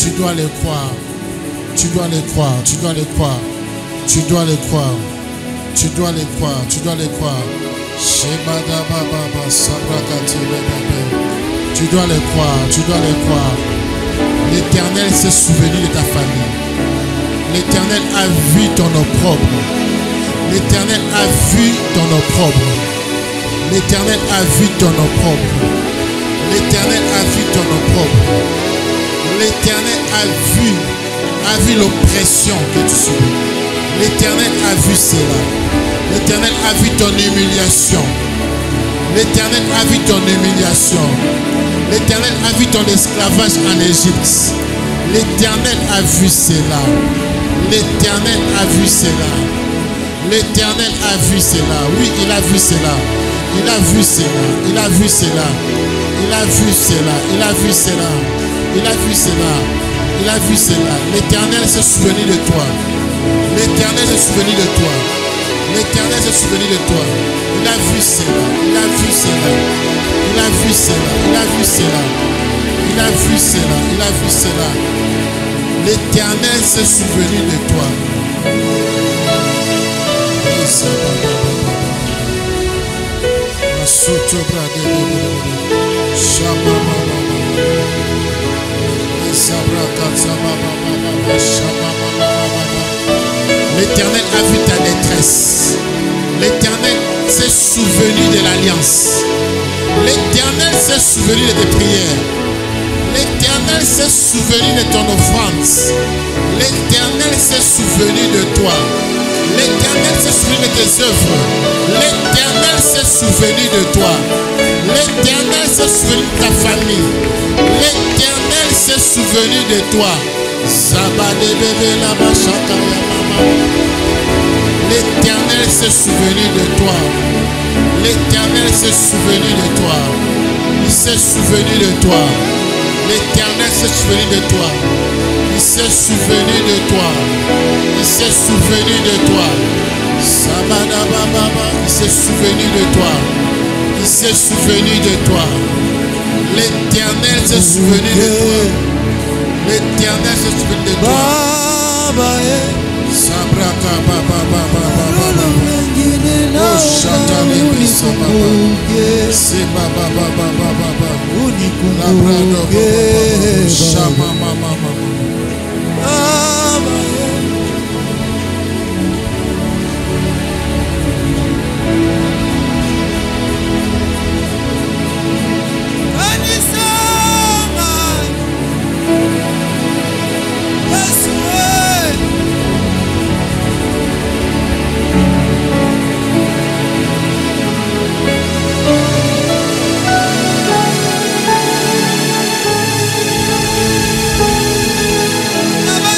Tu dois les croire. Tu dois les croire. Tu dois les croire. Tu dois les croire. Tu dois les croire. Tu dois les croire. Tu dois les croire. Tu dois les croire. L'Éternel s'est souvenu de ta famille. L'Éternel a vu ton opprobre. L'Éternel a vu ton opprobre. L'Éternel a vu ton opprobre. L'Éternel a vu ton opprobre. L'Éternel a vu l'oppression que tu subis. L'Éternel a vu cela. L'Éternel a vu ton humiliation. L'Éternel a vu ton humiliation. L'Éternel a vu ton esclavage en Égypte. L'Éternel a vu cela. L'Éternel a vu cela. L'Éternel a vu cela. Oui, il a vu cela. Il a vu cela. Il a vu cela. Il a vu cela. Il a vu cela. Il a vu cela. Il a vu cela. L'Éternel s'est souvenu de toi. L'Éternel s'est souvenu de toi. L'Éternel s'est souvenu de toi. Il a vu cela. Il a vu cela. Il a vu cela. Il a vu cela. Il a vu cela. Il a vu cela. L'Éternel s'est souvenu de toi. L'Éternel a vu ta détresse. L'Éternel s'est souvenu de l'alliance. L'Éternel s'est souvenu de tes prières. L'Éternel s'est souvenu de ton offrande. L'Éternel s'est souvenu de toi. L'Éternel s'est souvenu de tes œuvres. L'Éternel s'est souvenu de toi. L'Éternel s'est souvenu de ta famille. L'Éternel s'est souvenu de toi. L'Éternel s'est souvenu de toi. L'Éternel s'est souvenu de toi. Il s'est souvenu de toi. L'Éternel s'est souvenu de toi. Il s'est souvenu de toi. Il s'est souvenu de toi. Il s'est souvenu de toi. Il s'est souvenu de toi. L'Éternel s'est souvenu de toi. L'Éternel s'est souvenu de toi. Sabraka baba baba baba. Oh Shatale Sababa. C'est baba baba baba. La brado baba. Shama mama mama.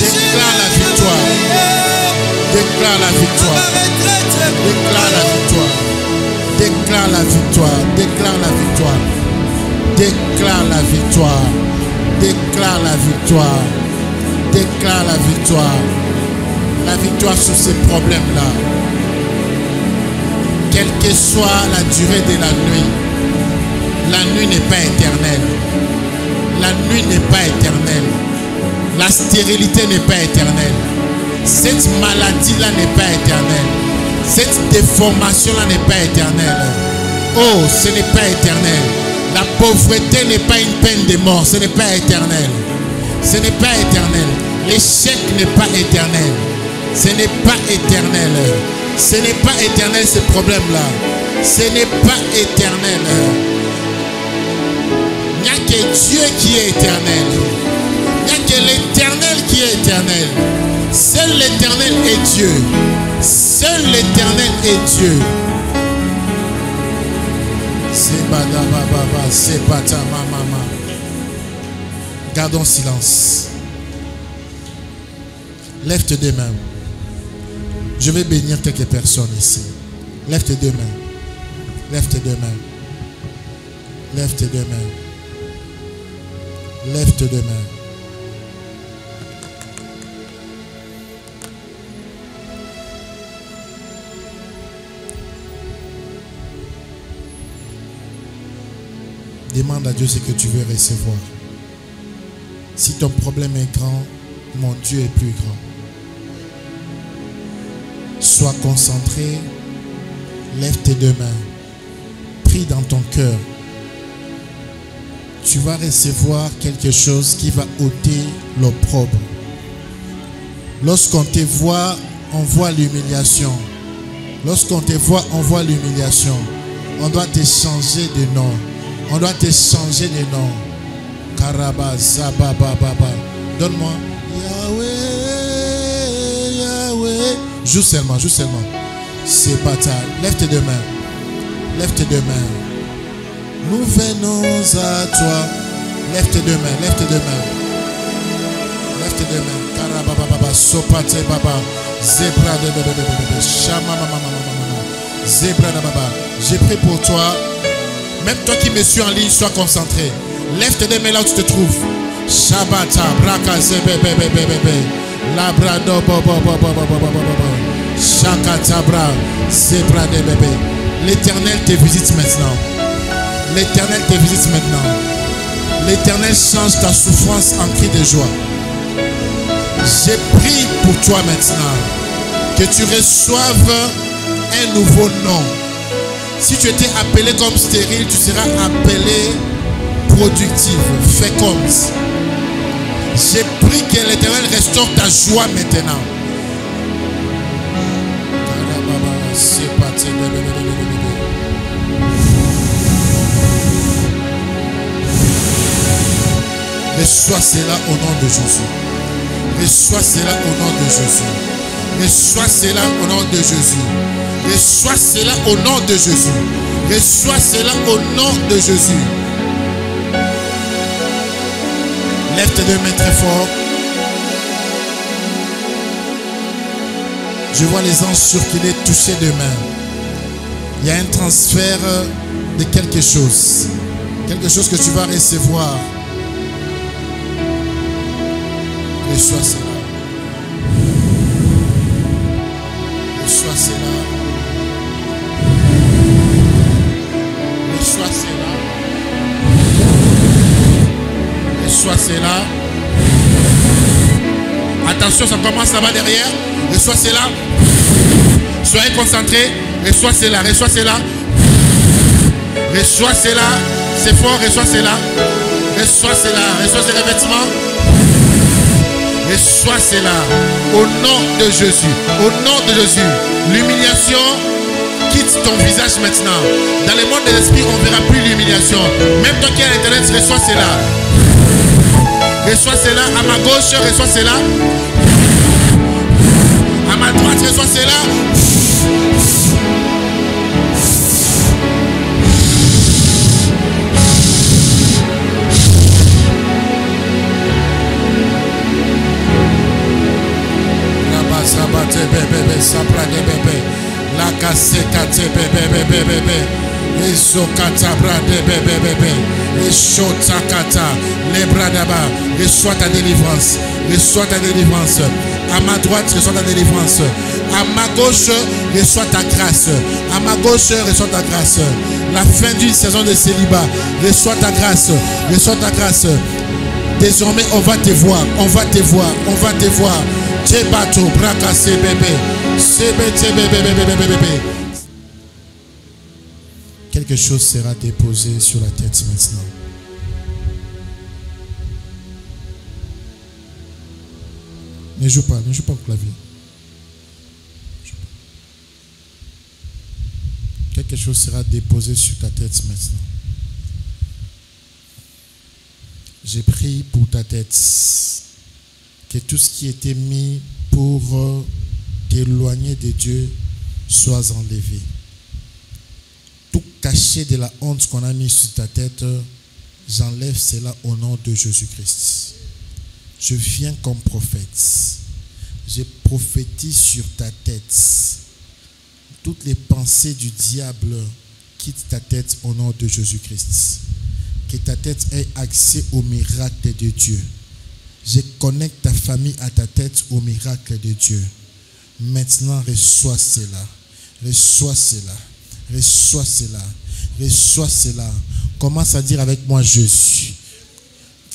Déclare la victoire. Déclare la victoire. Déclare la victoire. Déclare la victoire. Déclare la victoire. Déclare la victoire. Déclare la victoire. La victoire sur ces problèmes-là. Quelle que soit la durée de la nuit n'est pas éternelle. La nuit n'est pas éternelle. La stérilité n'est pas éternelle. Cette maladie-là n'est pas éternelle. Cette déformation-là n'est pas éternelle. Oh, ce n'est pas éternel. La pauvreté n'est pas une peine de mort. Ce n'est pas éternel. Ce n'est pas éternel. L'échec n'est pas éternel. Ce n'est pas éternel. Ce n'est pas éternel ce problème-là. Ce n'est pas éternel. Il n'y a que Dieu qui est éternel. Il n'y a que l'Éternel qui est éternel. Seul l'Éternel est Dieu. Seul l'Éternel est Dieu. C'est badababa, c'est batamama. Gardons silence. Lève tes deux mains. Je vais bénir quelques personnes ici. Lève tes deux mains. Lève tes deux mains. Lève tes deux mains. Lève tes deux mains. Demande à Dieu ce que tu veux recevoir. Si ton problème est grand, mon Dieu est plus grand. Sois concentré, lève tes deux mains, prie dans ton cœur. Tu vas recevoir quelque chose qui va ôter l'opprobre. Lorsqu'on te voit, on voit l'humiliation. Lorsqu'on te voit, on voit l'humiliation. On doit te changer de nom. On doit te changer de nom. Karaba, Zababa, Baba. Donne-moi. Yahweh, Yahweh. Joue seulement, joue seulement. C'est pas tard. Lève tes deux mains. Lève tes deux mains. Nous venons à toi. Lève tes deux mains, lève tes deux mains. Lève tes deux mains. Karaba, Baba, Sopate, Baba. Zebra de Shama, Mama, Zebra de Baba. J'ai pris pour toi. Même toi qui me suis en ligne, sois concentré. Lève tes deux mains là où tu te trouves. Shabata, Braka, Zebebe, Labrado, Shakatabra, Zebra de bébé. L'Éternel te visite maintenant. L'Éternel te visite maintenant. L'Éternel change ta souffrance en cri de joie. J'ai prié pour toi maintenant que tu reçoives un nouveau nom. Si tu étais appelé comme stérile, tu seras appelé productif, féconde. J'ai prié que l'Éternel restaure ta joie maintenant. Reçois cela au nom de Jésus. Reçois cela au nom de Jésus. Reçois cela au nom de Jésus. Reçois cela au nom de Jésus. Reçois cela au nom de Jésus. Lève tes deux mains très fort. Je vois les anges circuler, toucher deux mains. Il y a un transfert de quelque chose. Quelque chose que tu vas recevoir. Reçois cela. Reçois cela. Reçois cela. Reçois cela. Attention, ça commence là-bas derrière. Reçois cela. Soyez concentrés. Reçois cela. Reçois cela. Reçois cela. C'est fort. Reçois cela. Reçois cela. Reçois ces revêtements. Reçois cela au nom de Jésus. Au nom de Jésus. L'humiliation quitte ton visage maintenant. Dans le monde de l'esprit, on ne verra plus l'humiliation. Même toi qui es à l'internet, reçois cela. Reçois cela. À ma gauche, reçois cela. À ma droite, reçois cela. Sabate bébé, sapra de bébé, la casse kate bébé, les sokatabra de bébé, les shotakata, les bras d'aba, reçois ta délivrance, reçois ta délivrance. À ma droite, reçois ta délivrance. À ma gauche, reçois ta grâce. À ma gauche, reçois ta grâce. La fin d'une saison de célibat, reçois ta grâce, reçois ta grâce. Désormais, on va te voir, on va te voir, on va te voir. Bateau, braca, bébé. Quelque chose sera déposé sur la tête maintenant. Ne joue pas au clavier. Quelque chose sera déposé sur ta tête maintenant. J'ai prié pour ta tête. Que tout ce qui était mis pour t'éloigner de Dieu soit enlevé. Tout caché de la honte qu'on a mis sur ta tête, j'enlève cela au nom de Jésus-Christ. Je viens comme prophète. Je prophétise sur ta tête. Toutes les pensées du diable quittent ta tête au nom de Jésus-Christ. Que ta tête ait accès au miracle de Dieu. Je connecte ta famille à ta tête au miracle de Dieu. Maintenant, reçois cela. Reçois cela. Reçois cela. Reçois cela. Commence à dire avec moi, je suis.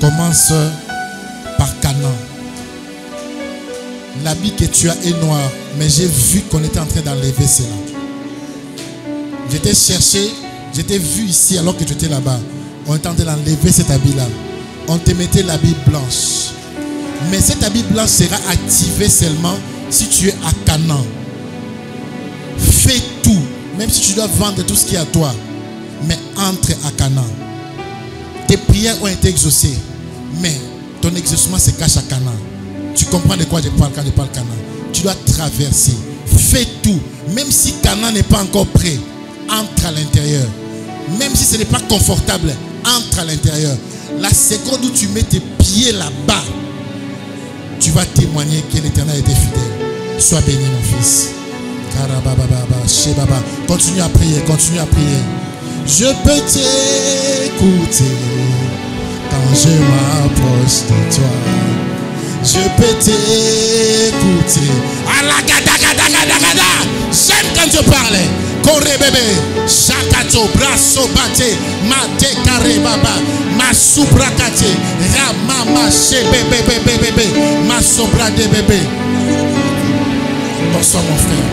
Commence par Canaan. L'habit que tu as est noir, mais j'ai vu qu'on était en train d'enlever cela. J'étais cherché, j'étais vu ici alors que tu étais là-bas. On était en train d'enlever cet habit-là. On te mettait l'habit blanche. Mais cet habit blanc sera activé seulement si tu es à Canaan. Fais tout, même si tu dois vendre tout ce qui est à toi, mais entre à Canaan. Tes prières ont été exaucées, mais ton exaucement se cache à Canaan. Tu comprends de quoi je parle quand je parle Canaan? Tu dois traverser. Fais tout, même si Canaan n'est pas encore prêt. Entre à l'intérieur. Même si ce n'est pas confortable, entre à l'intérieur. La seconde où tu mets tes pieds là-bas, tu vas témoigner que l'Éternel était fidèle. Sois béni, mon fils. Continue à prier, continue à prier. Je peux t'écouter quand je m'approche de toi. Je peux t'écouter. J'aime quand je parle. Corre bébé. Chakato, brasso bate. Mate carré baba. Ma soubrakate. Ramama che bébé bébé bébé. Ma sobra de bébé. Bonsoir mon frère.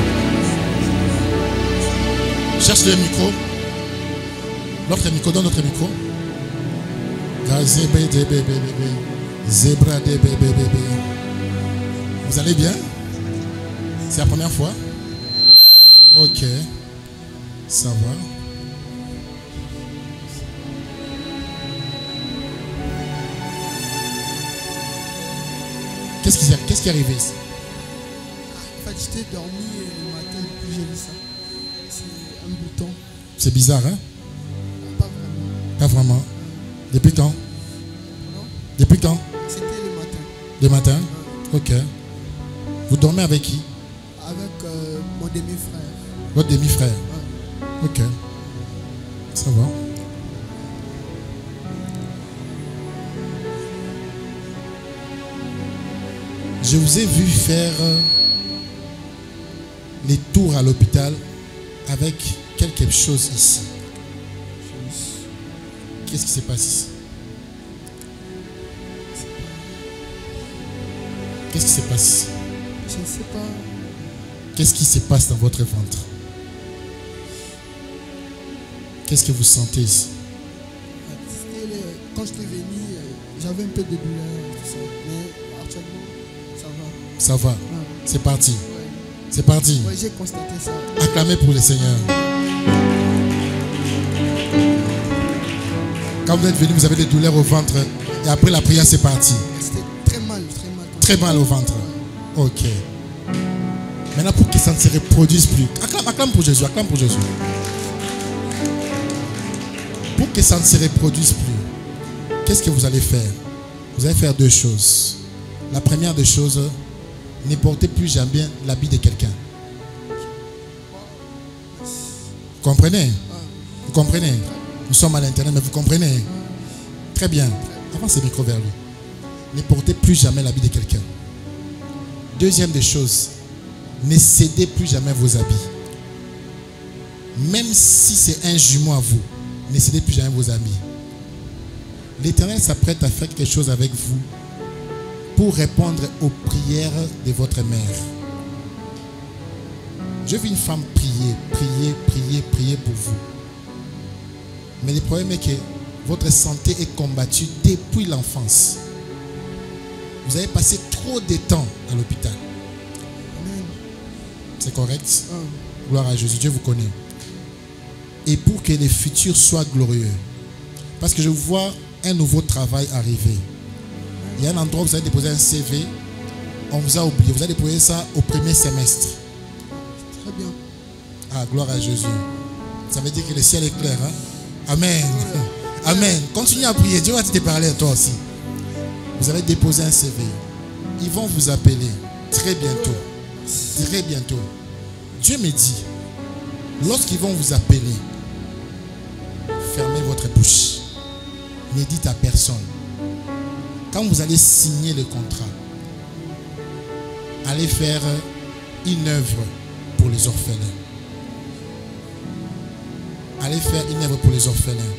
Cherche le micro. L'autre micro, donne notre micro. Gazébé de bébé bébé. Zebra de bébé bébé. Vous allez bien? C'est la première fois? Ok. Ça va. Qu'est-ce qui est arrivé ici? En fait, j'étais dormi le matin et puis j'ai vu ça. C'est un bouton. C'est bizarre, hein? Pas vraiment. Pas vraiment. Depuis quand? Non? Depuis quand? C'était le matin. Le matin? Ok. Vous dormez avec qui? Avec mon demi-frère. Votre demi-frère? Ok. Ça va. Je vous ai vu faire les tours à l'hôpital avec quelque chose ici. Qu'est-ce qui se passe ici? Qu'est-ce qui se passe ici? Je ne sais pas. Qu'est-ce qui se passe dans votre ventre? Qu'est-ce que vous sentez ici? Quand je suis venu, j'avais un peu de douleur, tout ça. Mais actuellement, ça va. Ça va. Ouais. C'est parti. Ouais. C'est parti. Ouais, j'ai constaté ça. Acclamez pour le Seigneur. Quand vous êtes venu, vous avez des douleurs au ventre. Et après la prière, c'est parti. C'était très mal, très mal. Très mal au ventre. Ok. Maintenant, pour que ça ne se reproduise plus. Acclame pour Jésus. Acclame pour Jésus. Pour que ça ne se reproduise plus, qu'est-ce que vous allez faire? Vous allez faire deux choses. La première des choses, ne portez plus jamais l'habit de quelqu'un. Vous comprenez? Vous comprenez? Nous sommes à l'intérieur, mais vous comprenez? Très bien. Avance ce micro vers lui. Ne portez plus jamais l'habit de quelqu'un. Deuxième des choses, ne cédez plus jamais vos habits. Même si c'est un jumeau à vous, ne cédez plus jamais vos amis. L'Éternel s'apprête à faire quelque chose avec vous pour répondre aux prières de votre mère. Je vis une femme prier pour vous. Mais le problème est que votre santé est combattue depuis l'enfance. Vous avez passé trop de temps à l'hôpital. C'est correct? Gloire à Jésus, Dieu vous connaît. Et pour que le futur soit glorieux. Parce que je vois un nouveau travail arriver. Il y a un endroit où vous avez déposé un CV. On vous a oublié. Vous avez déposé ça au premier semestre. Très bien. Ah, gloire à Jésus. Ça veut dire que le ciel est clair. Hein? Amen. Amen. Continue à prier. Dieu va te parler à toi aussi. Vous avez déposé un CV. Ils vont vous appeler très bientôt. Très bientôt. Dieu me dit, lorsqu'ils vont vous appeler, fermez votre bouche. Ne dites à personne. Quand vous allez signer le contrat, allez faire une œuvre pour les orphelins. Allez faire une œuvre pour les orphelins.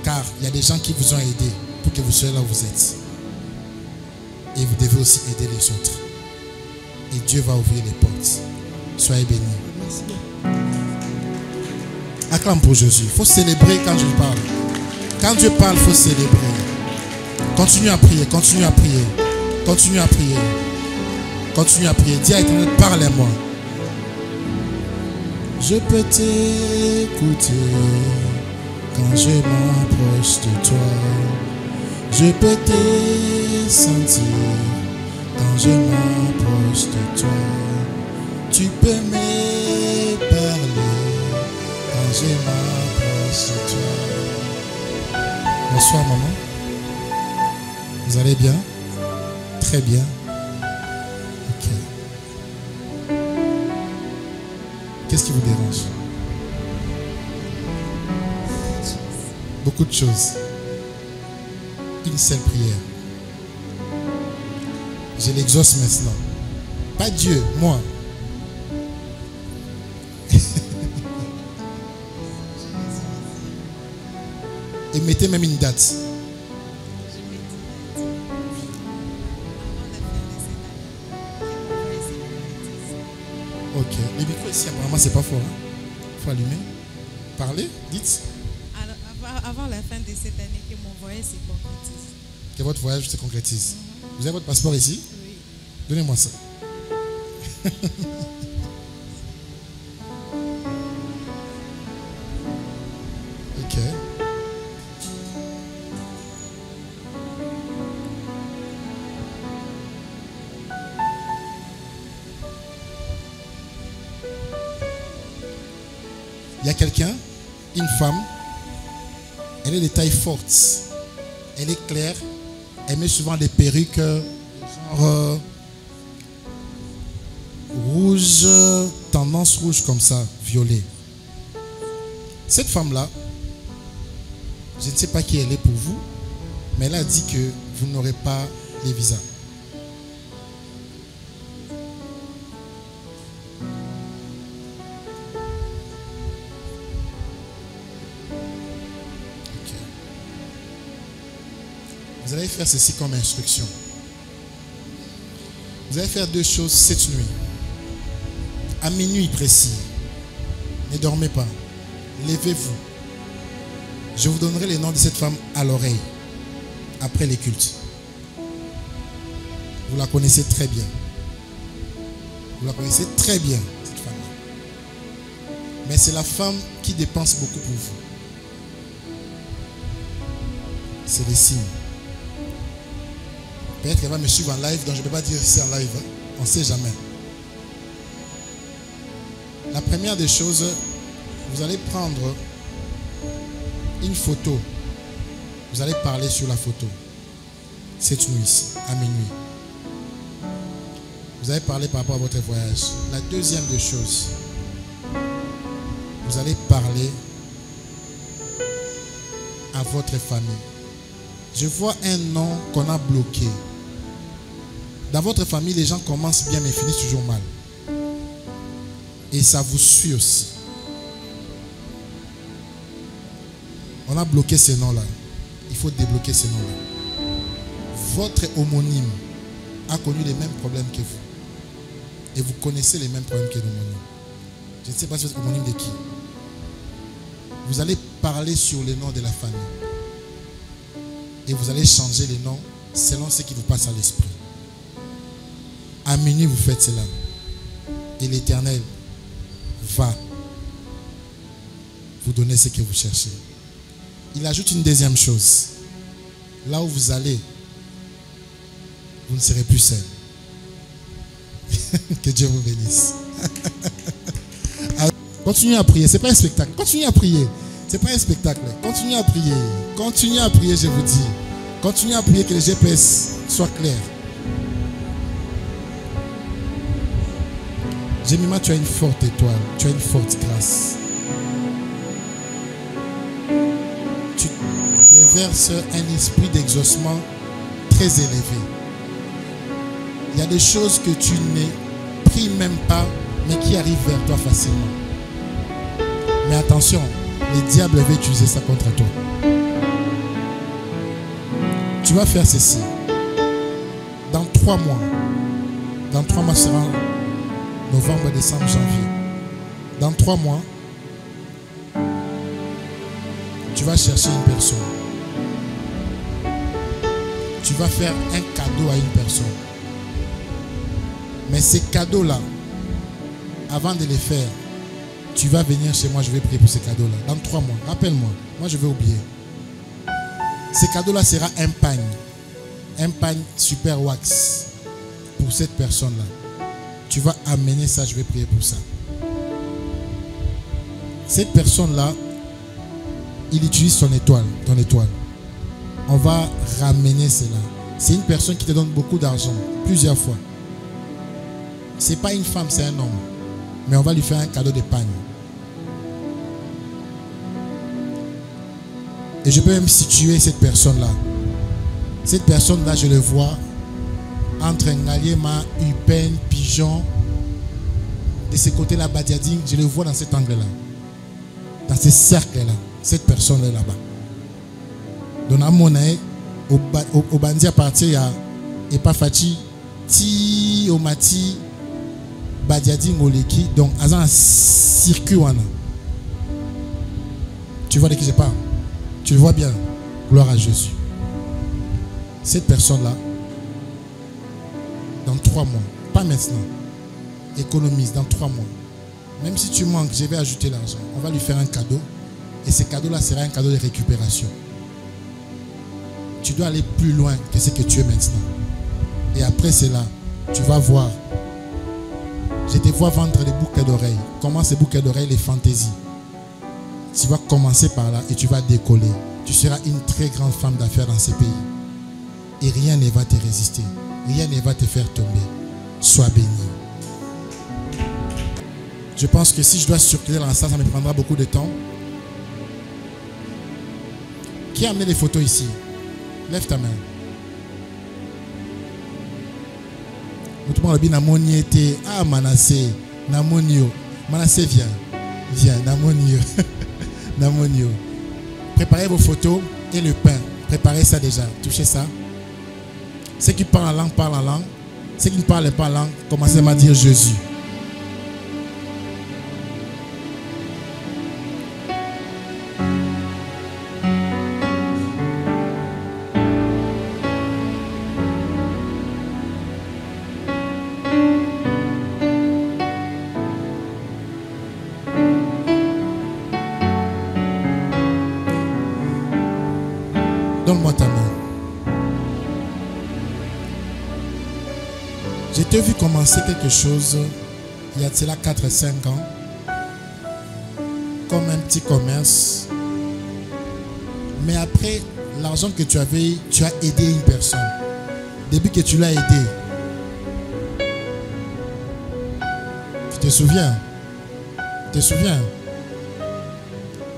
Car il y a des gens qui vous ont aidé pour que vous soyez là où vous êtes. Et vous devez aussi aider les autres. Et Dieu va ouvrir les portes. Soyez bénis. Merci. Acclame pour Jésus. Il faut célébrer quand Dieu parle. Quand Dieu parle, il faut célébrer. Continue à prier, continue à prier. Continue à prier. Continue à prier. Dis à l'Éternel, parle-moi. Je peux t'écouter quand je m'approche de toi. Je peux te sentir quand je m'approche de toi. Tu peux me parler quand je m'approche de toi. Bonsoir maman. Vous allez bien? Très bien. Ok. Qu'est-ce qui vous dérange? Beaucoup de choses. Une seule prière. Je l'exauce maintenant. Pas Dieu, moi. Et mettez même une date. Ok. Les micros ici, apparemment, c'est pas fort. Il faut allumer. Parlez, dites. Alors, avant la fin de cette année, que mon voyage se concrétise. Que votre voyage se concrétise. Vous avez votre passeport ici? Oui. Donnez-moi ça. Ok. Il y a quelqu'un, une femme, elle est de taille forte, elle est claire, elle met souvent des perruques genre rouge, tendance rouge comme ça, violet. Cette femme-là, je ne sais pas qui elle est pour vous, mais elle a dit que vous n'aurez pas les visas. Vous allez faire ceci comme instruction. Vous allez faire deux choses cette nuit. À minuit précis. Ne dormez pas. Levez-vous. Je vous donnerai les noms de cette femme à l'oreille. Après les cultes. Vous la connaissez très bien. Vous la connaissez très bien, cette femme-là. Mais c'est la femme qui dépense beaucoup pour vous. C'est les signes. Peut-être qu'elle va me suivre en live, donc je ne peux pas dire si c'est en live. On ne sait jamais. La première des choses, vous allez prendre une photo. Vous allez parler sur la photo. Cette nuit, à minuit. Vous allez parler par rapport à votre voyage. La deuxième des choses, vous allez parler à votre famille. Je vois un nom qu'on a bloqué. Dans votre famille, les gens commencent bien mais finissent toujours mal. Et ça vous suit aussi. On a bloqué ces noms-là. Il faut débloquer ces noms-là. Votre homonyme a connu les mêmes problèmes que vous. Et vous connaissez les mêmes problèmes que l'homonyme. Je ne sais pas si c'est homonyme de qui. Vous allez parler sur les noms de la famille. Et vous allez changer les noms selon ce qui vous passe à l'esprit. À minuit, vous faites cela. Et l'Éternel va vous donner ce que vous cherchez. Il ajoute une deuxième chose. Là où vous allez, vous ne serez plus seul. Que Dieu vous bénisse. Continuez à prier. Ce n'est pas un spectacle. Continuez à prier. Ce n'est pas un spectacle. Continuez à prier. Continuez à prier, je vous dis. Continuez à prier que le GPS soit clair. Jemima, tu as une forte étoile. Tu as une forte grâce. Tu déverses un esprit d'exaucement très élevé. Il y a des choses que tu ne pries même pas, mais qui arrivent vers toi facilement. Mais attention, le diable veut utiliser ça contre toi. Tu vas faire ceci. Dans 3 mois, ce sera novembre, décembre, janvier. Dans 3 mois, tu vas chercher une personne. Tu vas faire un cadeau à une personne. Mais ces cadeaux-là, avant de les faire, tu vas venir chez moi, je vais prier pour ces cadeaux-là. Dans 3 mois, rappelle-moi, moi je vais oublier. Ces cadeaux-là sera un pagne super wax pour cette personne-là. Tu vas amener ça, je vais prier pour ça. Cette personne-là, il utilise ton étoile. On va ramener cela. C'est une personne qui te donne beaucoup d'argent, plusieurs fois. Ce n'est pas une femme, c'est un homme. Mais on va lui faire un cadeau de pagne. Et je peux même situer cette personne-là. Cette personne-là, je le vois entre Ngaliema, Upen, Pigeon. De ce côté-là, Badiading, je le vois dans cet angle-là. Dans ce cercle-là. Cette personne-là là-bas. Donc, à mon avis, au bandi à partir, il y a Epafati, Ti, Omati, Badiading, Oleki. Donc, à un circuit. Tu vois de qui je parle? Tu le vois bien. Gloire à Jésus. Cette personne-là, dans 3 mois, pas maintenant, économise dans 3 mois. Même si tu manques, je vais ajouter l'argent. On va lui faire un cadeau. Et ce cadeau-là sera un cadeau de récupération. Tu dois aller plus loin que ce que tu es maintenant. Et après cela, tu vas voir. Je te vois vendre des boucles d'oreilles. Comment ces boucles d'oreilles, les fantaisies. Tu vas commencer par là et tu vas décoller. Tu seras une très grande femme d'affaires dans ce pays. Et rien ne va te résister. Rien ne va te faire tomber. Sois béni. Je pense que si je dois circuler dans la salle, ça me prendra beaucoup de temps. Qui a amené les photos ici? Lève ta main. Ah, Manassé. Namonio. Manassé, viens. Viens, Namonio. Namonio. Préparez vos photos et le pain. Préparez ça déjà. Touchez ça. Ceux qui parlent en langue, parlent en langue. Ceux qui ne parlent pas en langue, commencez à dire Jésus. Donne-moi ta main. Je t'ai vu commencer quelque chose il y a de cela 4-5 ans. Comme un petit commerce. Mais après, l'argent que tu avais, tu as aidé une personne. Depuis que tu l'as aidé, tu te souviens? Tu te souviens?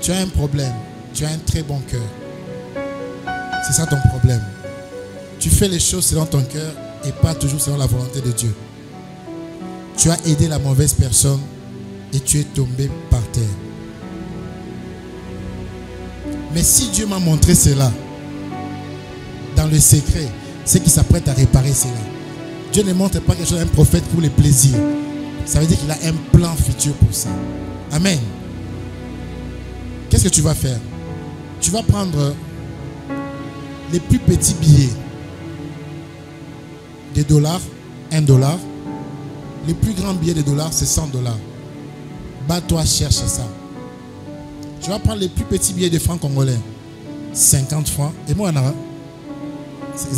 Tu as un problème. Tu as un très bon cœur. C'est ça ton problème. Tu fais les choses selon ton cœur et pas toujours selon la volonté de Dieu. Tu as aidé la mauvaise personne et tu es tombé par terre. Mais si Dieu m'a montré cela dans le secret, c'est qu'il s'apprête à réparer cela. Dieu ne montre pas quelque chose à un prophète pour les plaisirs. Ça veut dire qu'il a un plan futur pour ça. Amen. Qu'est-ce que tu vas faire? Tu vas prendre les plus petits billets de dollars, $1. Les plus grands billets de dollars, c'est $100. Bats-toi, cherche ça. Tu vas prendre les plus petits billets de francs congolais, 50 francs. Et moi, c'est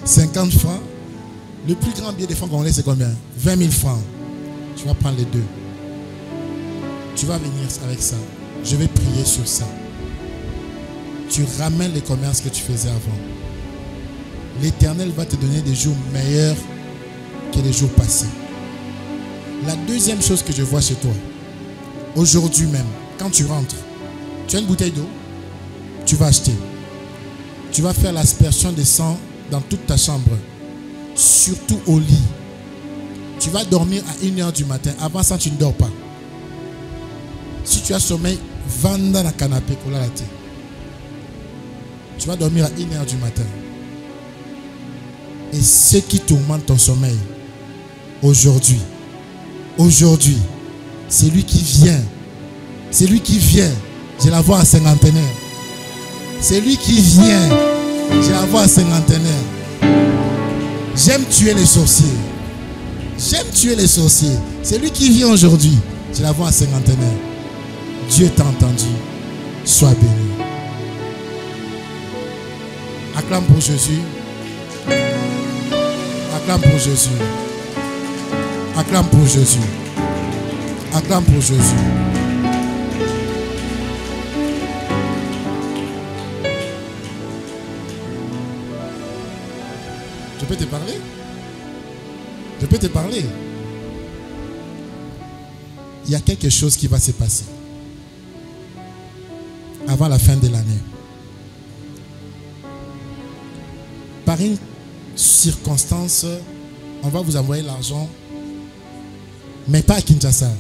50 francs. Le plus grand billet de francs congolais, c'est combien? 20 000 francs. Tu vas prendre les deux. Tu vas venir avec ça. Je vais prier sur ça. Tu ramènes les commerces que tu faisais avant. L'Éternel va te donner des jours meilleurs que les jours passés. La deuxième chose que je vois chez toi, aujourd'hui même, quand tu rentres, tu as une bouteille d'eau, tu vas acheter. Tu vas faire l'aspersion de sang dans toute ta chambre, surtout au lit. Tu vas dormir à 1h du matin. Avant ça, tu ne dors pas. Si tu as sommeil, va dans le canapé pour la tête. Tu vas dormir à 1h du matin. Et ce qui tourmente ton sommeil, aujourd'hui, c'est lui qui vient. C'est lui qui vient. Je la vois à cinquantenaire. C'est lui qui vient. Je la vois à cinquantenaire. J'aime tuer les sorciers. J'aime tuer les sorciers. C'est lui qui vient aujourd'hui. Je la vois à cinquantenaire. Dieu t'a entendu. Sois béni. Acclame pour Jésus. Acclame pour Jésus. Acclame pour Jésus. Acclame pour Jésus. Je peux te parler? Je peux te parler? Il y a quelque chose qui va se passer avant la fin de l'année. Par une circonstance, on va vous envoyer l'argent, mais pas à Kinshasa.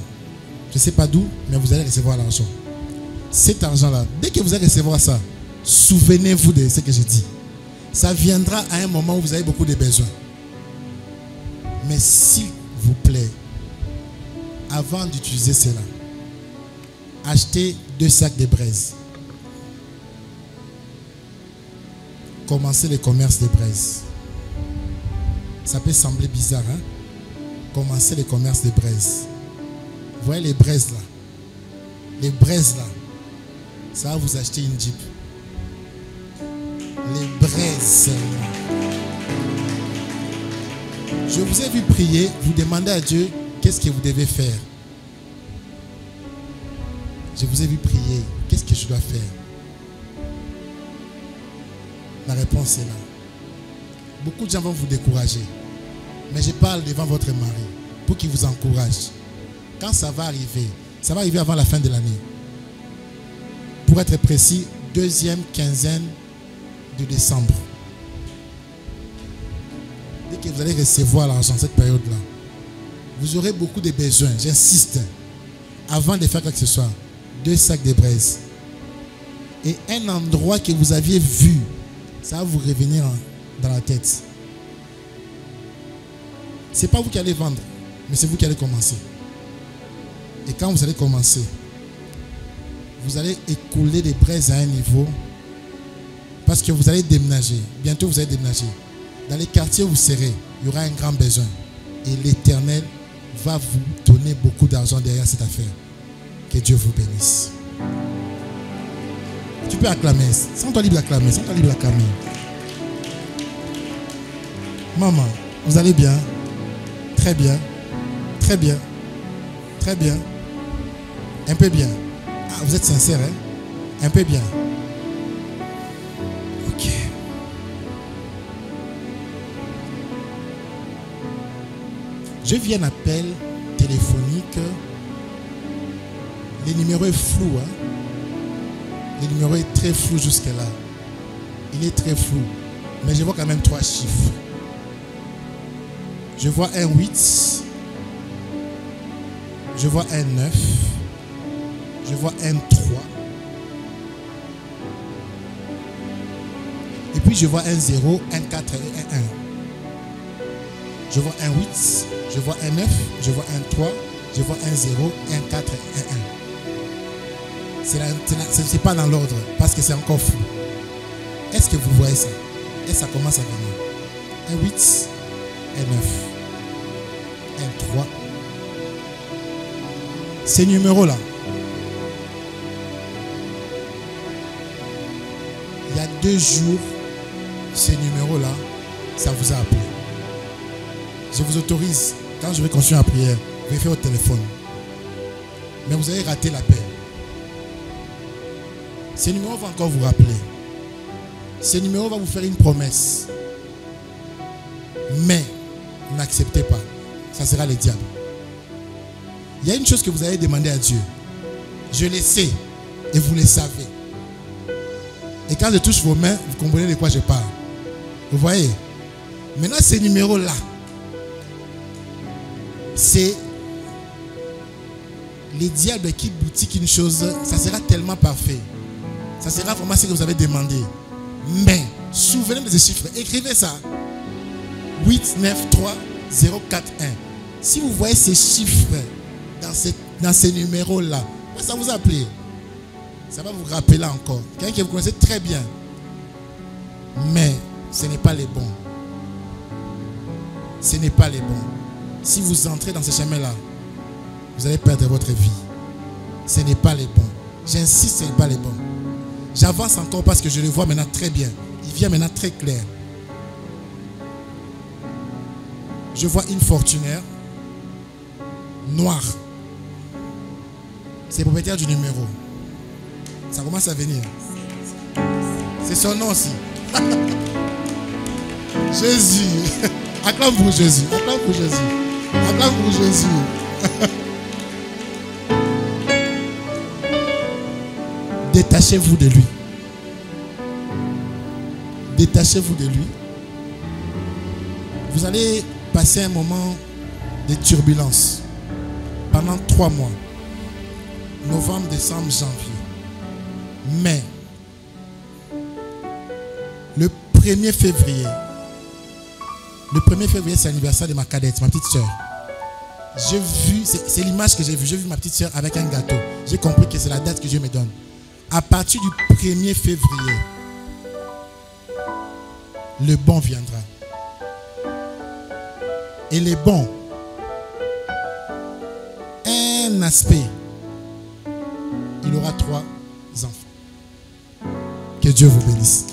Je ne sais pas d'où, mais vous allez recevoir l'argent. Cet argent-là, dès que vous allez recevoir ça, souvenez-vous de ce que je dis. Ça viendra à un moment où vous avez beaucoup de besoins. Mais s'il vous plaît, avant d'utiliser cela, achetez 2 sacs de braise. Commencez le commerce de braise. Ça peut sembler bizarre, hein? Commencez le commerce de braise. Vous voyez les braises là? Les braises là, ça va vous acheter une Jeep. Les braises. Je vous ai vu prier, vous demandez à Dieu qu'est-ce que vous devez faire. Je vous ai vu prier, qu'est-ce que je dois faire? La réponse est là. Beaucoup de gens vont vous décourager. Mais je parle devant votre mari pour qu'il vous encourage. Quand ça va arriver avant la fin de l'année. Pour être précis, 2e quinzaine de décembre. Dès que vous allez recevoir l'argent, cette période-là, vous aurez beaucoup de besoins. J'insiste. Avant de faire quoi que ce soit, 2 sacs de braise. Et un endroit que vous aviez vu, ça va vous revenir dans la tête. Ce n'est pas vous qui allez vendre, mais c'est vous qui allez commencer. Et quand vous allez commencer, vous allez écouler des braises à un niveau parce que vous allez déménager. Bientôt vous allez déménager. Dans les quartiers où vous serez, il y aura un grand besoin. Et l'Éternel va vous donner beaucoup d'argent derrière cette affaire. Que Dieu vous bénisse. Tu peux acclamer. Sens-toi libre d'acclamer. Sens-toi libre d'acclamer. Maman, vous allez bien? Très bien. Très bien. Très bien. Un peu bien. Ah, vous êtes sincère, hein? Un peu bien. Ok. Je vis un appel téléphonique. Le numéro est flou, hein? Le numéro est très flou jusque-là. Il est très flou. Mais je vois quand même 3 chiffres. Je vois un 8. Je vois un 9. Je vois un 3. Et puis je vois un 0, un 4 et un 1. Je vois un 8. Je vois un 9. Je vois un 3. Je vois un 0, un 4 et un 1. Ce n'est pas dans l'ordre parce que c'est encore flou. Est-ce que vous voyez ça? Et ça commence à venir. Un 8, un 9, un 3. Ces numéros-là, il y a 2 jours, ces numéros-là, ça vous a appelé. Je vous autorise, quand je vais continuer la prière, vous allez faire au téléphone. Mais vous allez rater l'appel. Ces numéros vont encore vous rappeler. Ces numéros vont vous faire une promesse. Mais n'acceptez pas. Ça sera le diable. Il y a une chose que vous allez demander à Dieu. Je le sais et vous le savez. Et quand je touche vos mains, vous comprenez de quoi je parle. Vous voyez? Maintenant, ces numéros-là, c'est les diables qui boutiquent une chose. Ça sera tellement parfait. Ça sera vraiment ce que vous avez demandé. Mais, souvenez-vous de ces chiffres. Écrivez ça. 8, 9, 3, 0, 4, 1. Si vous voyez ces chiffres dans ces numéros-là, ça vous appelle. Ça va vous rappeler encore. Quelqu'un que vous connaissez très bien. Mais ce n'est pas les bons. Ce n'est pas les bons. Si vous entrez dans ce chemin-là, vous allez perdre votre vie. Ce n'est pas les bons. J'insiste, ce n'est pas les bons. J'avance encore parce que je le vois maintenant très bien. Il vient maintenant très clair. Je vois une fortunaire noire. C'est le propriétaire du numéro. Ça commence à venir. C'est son nom aussi. Jésus. Acclame pour Jésus. Acclame pour Jésus. Acclame pour Jésus. Détachez-vous de lui. Détachez-vous de lui. Vous allez passer un moment de turbulence pendant 3 mois. Novembre, décembre, janvier. Mais le 1er février, c'est l'anniversaire de ma cadette, ma petite soeur. J'ai vu, c'est l'image que j'ai vue. J'ai vu ma petite soeur avec un gâteau. J'ai compris que c'est la date que Dieu me donne. À partir du 1er février, le bon viendra. Et les bons, un aspect, il aura 3 enfants. Que Dieu vous bénisse.